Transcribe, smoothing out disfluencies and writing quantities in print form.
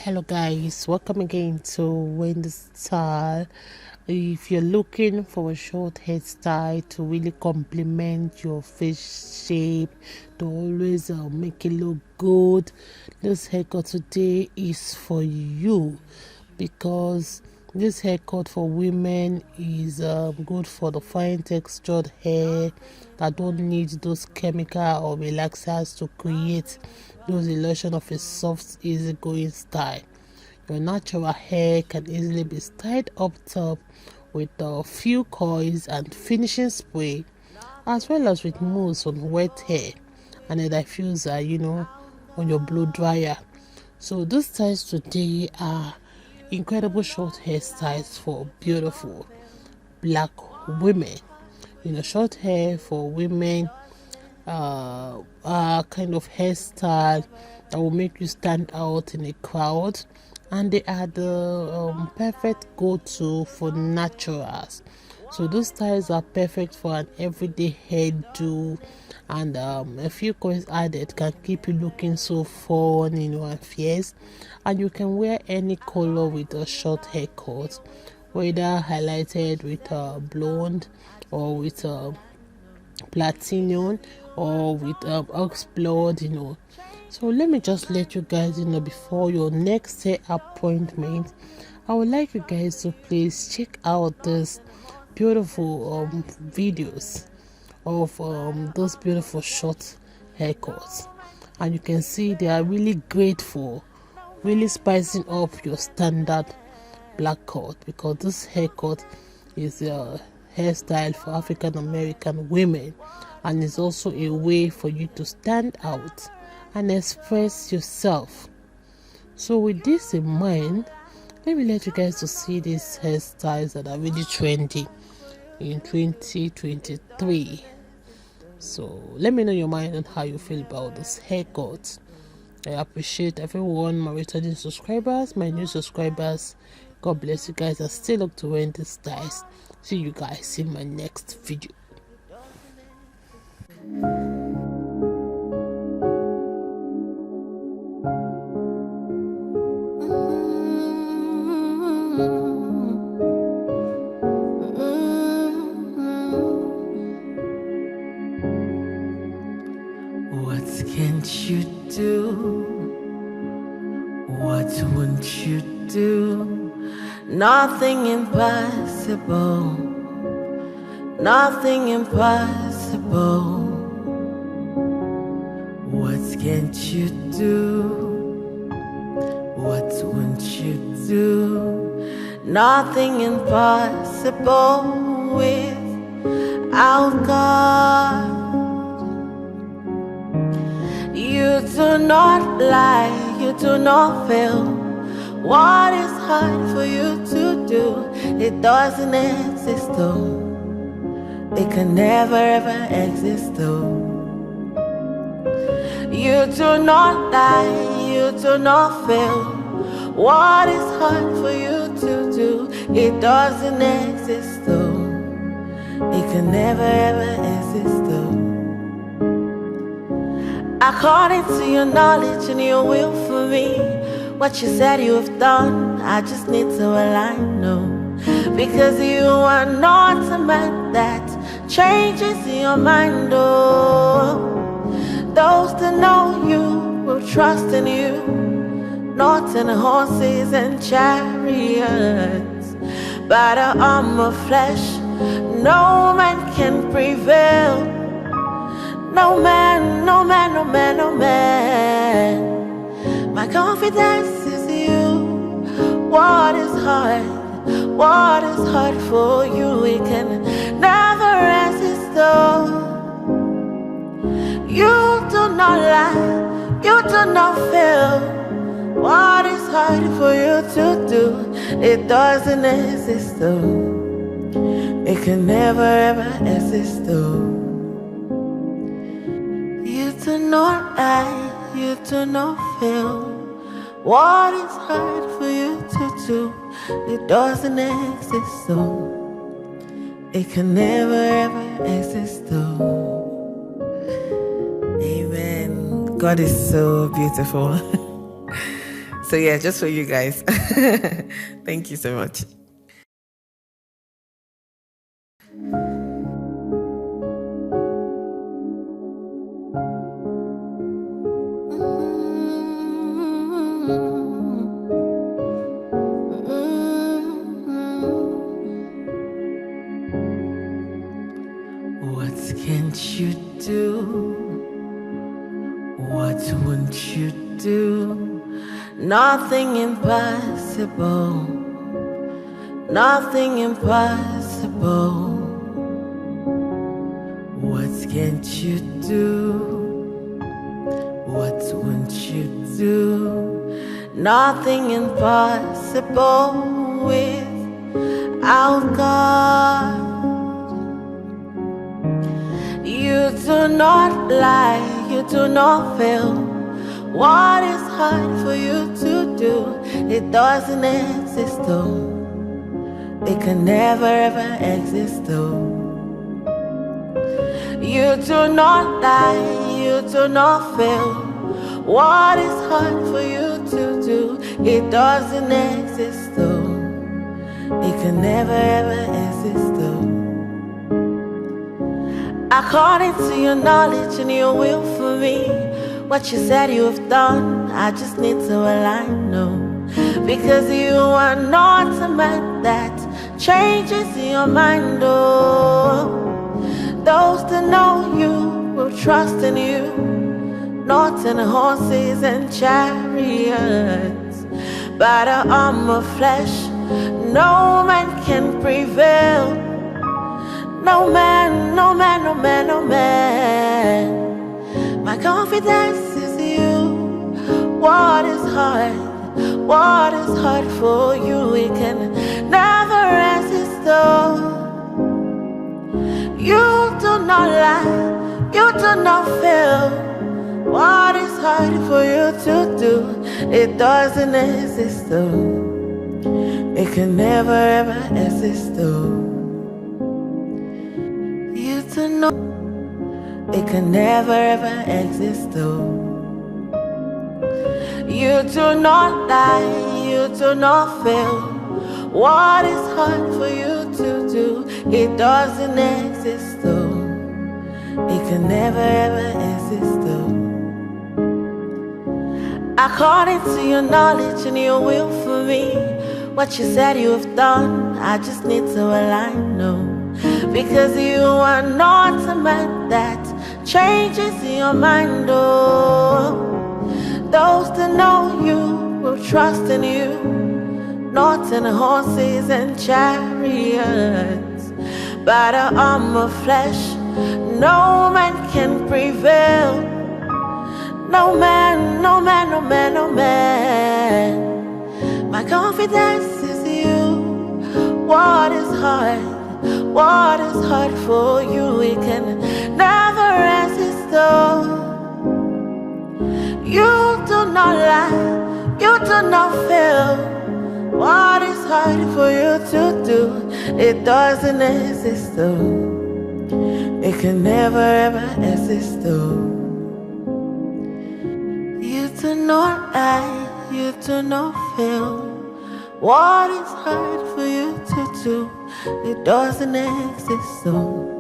Hello guys, welcome again to Wendy's style. If you're looking for a short hairstyle to really complement your face shape, to always make it look good, this haircut today is for you, because this haircut for women is good for the fine textured hair that don't need those chemical or relaxers to create those illusion of a soft, easygoing style. Your natural hair can easily be styled up top with a few coils and finishing spray, as well as with mousse on wet hair and a diffuser, on your blow dryer. So these styles today are incredible short hairstyles for beautiful black women. Short hair for women kind of hairstyle that will make you stand out in a crowd, and they are the perfect go-to for naturals. So those styles are perfect for an everyday hairdo, and a few coins added can keep you looking so fun, and fierce. And you can wear any color with a short haircut, whether highlighted with blonde or with platinum or with ox blood. So let me just let you guys before your next hair appointment, I would like you guys to please check out this beautiful videos of those beautiful short haircuts, and you can see they are really great for really spicing up your standard black cut, because this haircut is a hairstyle for African American women, and it's also a way for you to stand out and express yourself. So with this in mind, let me let you guys to see these hairstyles that are really trendy in 2023. So let me know your mind on how you feel about this haircut. I appreciate everyone, my returning subscribers, my new subscribers. God bless you guys, and still look to wear these styles. See you guys in my next video. What can't you do? What won't you do? Nothing impossible. Nothing impossible. What can't you do? What won't you do? Nothing impossible without God. You do not lie, you do not fail. What is hard for you to do? It doesn't exist though. It can never ever exist though. You do not lie, you do not fail. What is hard for you to do? It doesn't exist though. It can never ever exist though. According to your knowledge and your will for me, what you said you have done, I just need to align, no. Because you are not a man that changes your mind, oh. Those that know you will trust in you, not in horses and chariots. By the arm of flesh, no man can prevail. No man, no man, no man, no man. My confidence is you. What is hard? What is hard for you? We can never resist though. You do not lie, you do not fail. What is hard for you to do? It doesn't exist though. It can never ever exist though. You do not lie, you do not fail. What is hard for you to do? It doesn't exist though. It can never ever exist though. Amen. God is so beautiful. So yeah, just for you guys. Thank you so much. What can't you do? What won't you do? Nothing impossible. Nothing impossible. What can't you do? What won't you do? Nothing impossible without God. You do not lie, you do not fail. What is hard for you to do? It doesn't exist though. It can never ever exist though. You do not lie, you do not fail. What is hard for you to do? It doesn't exist though. It can never ever exist though. According to your knowledge and your will for me, what you said you have done, I just need to align, no. Because you are not a man that changes your mind, oh. Those that know you will trust in you, not in horses and chariots. By the arm of flesh, no man can prevail. No man, no man, no man, no man. My confidence is you. What is hard? What is hard for you? We can never resist though. You do not lie, you do not fail. What is hard for you to do? It doesn't exist though. It can never ever exist though. You do not. It can never ever exist though. You do not lie, you do not fail. What is hard for you to do? It doesn't exist though. It can never ever exist though. According to your knowledge and your will for me, what you said you have done, I just need to align, no. Because you are not a man that changes your mind, oh. Those that know you will trust in you, not in horses and chariots. By the arm of flesh, no man can prevail. No man, no man, no man, no man. My confidence is you. What is hard? What is hard for you? We can never resist though. You do not lie, you do not fail. What is hard for you to do? It doesn't exist though. It can never ever exist though. You do not lie, you do not fail. What is hard for you to do? It doesn't exist though.